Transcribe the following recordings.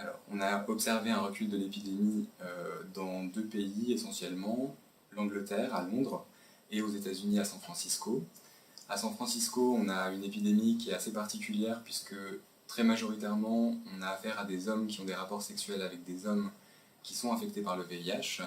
Alors, on a observé un recul de l'épidémie dans deux pays essentiellement, l'Angleterre à Londres et aux États-Unis à San Francisco. À San Francisco, on a une épidémie qui est assez particulière puisque très majoritairement, on a affaire à des hommes qui ont des rapports sexuels avec des hommes qui sont infectés par le VIH.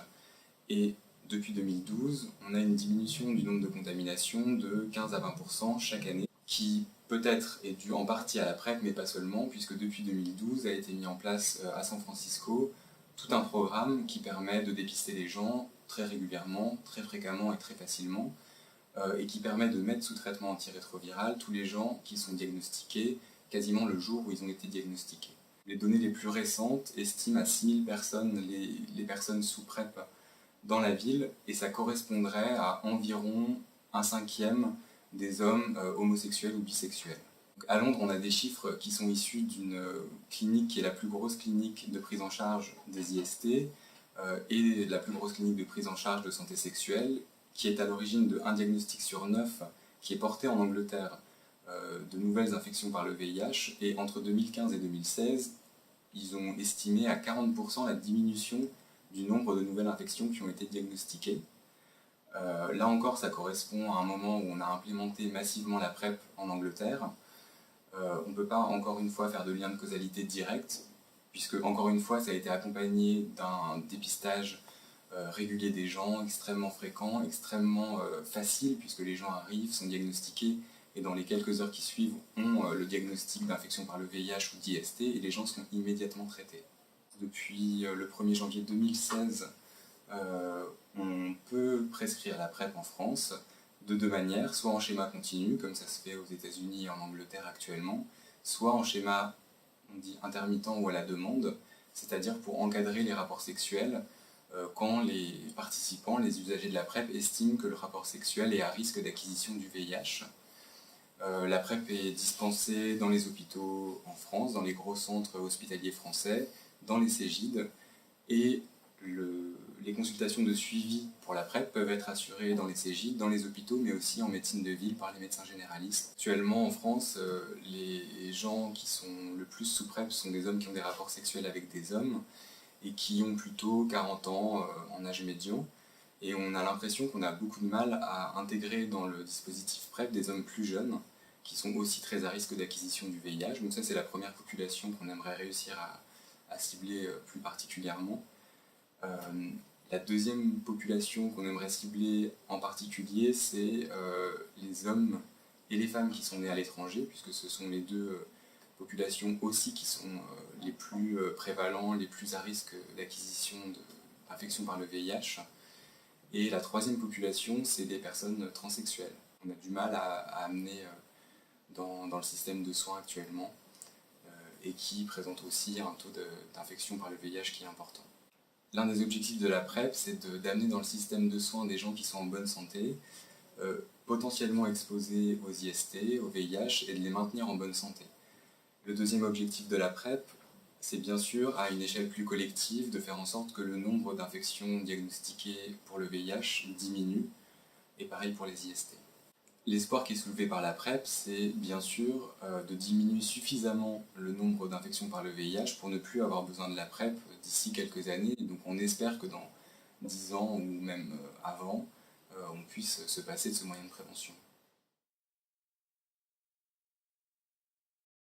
Et depuis 2012, on a une diminution du nombre de contaminations de 15 à 20% chaque année, qui peut-être est due en partie à la PrEP, mais pas seulement, puisque depuis 2012 a été mis en place à San Francisco tout un programme qui permet de dépister les gens très régulièrement, très fréquemment et très facilement, et qui permet de mettre sous traitement antirétroviral tous les gens qui sont diagnostiqués quasiment le jour où ils ont été diagnostiqués. Les données les plus récentes estiment à 6000 personnes les personnes sous PrEP dans la ville, et ça correspondrait à environ un cinquième des hommes homosexuels ou bisexuels. Donc, à Londres, on a des chiffres qui sont issus d'une clinique qui est la plus grosse clinique de prise en charge des IST et la plus grosse clinique de prise en charge de santé sexuelle, qui est à l'origine d'un diagnostic sur 9 qui est porté en Angleterre de nouvelles infections par le VIH, et entre 2015 et 2016, ils ont estimé à 40% la diminution du nombre de nouvelles infections qui ont été diagnostiquées. Là encore, ça correspond à un moment où on a implémenté massivement la PrEP en Angleterre. On ne peut pas, encore une fois, faire de lien de causalité direct, puisque, encore une fois, ça a été accompagné d'un dépistage régulier des gens, extrêmement fréquent, extrêmement facile, puisque les gens arrivent, sont diagnostiqués, et dans les quelques heures qui suivent, ont le diagnostic d'infection par le VIH ou d'IST, et les gens sont immédiatement traités. Depuis le 1er janvier 2016, on peut prescrire la PrEP en France de deux manières, soit en schéma continu, comme ça se fait aux États-Unis et en Angleterre actuellement, soit en schéma, on dit intermittent ou à la demande, c'est-à-dire pour encadrer les rapports sexuels quand les participants, les usagers de la PrEP, estiment que le rapport sexuel est à risque d'acquisition du VIH. La PrEP est dispensée dans les hôpitaux en France, dans les gros centres hospitaliers français, dans les Cégides, et les consultations de suivi pour la PrEP peuvent être assurées dans les Cégides, dans les hôpitaux, mais aussi en médecine de ville par les médecins généralistes. Actuellement en France, les gens qui sont le plus sous PrEP sont des hommes qui ont des rapports sexuels avec des hommes et qui ont plutôt 40 ans en âge médian. Et on a l'impression qu'on a beaucoup de mal à intégrer dans le dispositif PrEP des hommes plus jeunes, qui sont aussi très à risque d'acquisition du VIH. Donc ça, c'est la première population qu'on aimerait réussir à cibler plus particulièrement. La deuxième population qu'on aimerait cibler en particulier, c'est les hommes et les femmes qui sont nés à l'étranger, puisque ce sont les deux populations aussi qui sont les plus prévalents, les plus à risque d'acquisition d'infection par le VIH. Et la troisième population, c'est des personnes transsexuelles. On a du mal à amener dans le système de soins actuellement et qui présentent aussi un taux d'infection par le VIH qui est important. L'un des objectifs de la PrEP, c'est d'amener dans le système de soins des gens qui sont en bonne santé, potentiellement exposés aux IST, au VIH, et de les maintenir en bonne santé. Le deuxième objectif de la PrEP, c'est bien sûr, à une échelle plus collective, de faire en sorte que le nombre d'infections diagnostiquées pour le VIH diminue, et pareil pour les IST. L'espoir qui est soulevé par la PrEP, c'est bien sûr de diminuer suffisamment le nombre d'infections par le VIH pour ne plus avoir besoin de la PrEP d'ici quelques années. Et donc on espère que dans 10 ans ou même avant, on puisse se passer de ce moyen de prévention.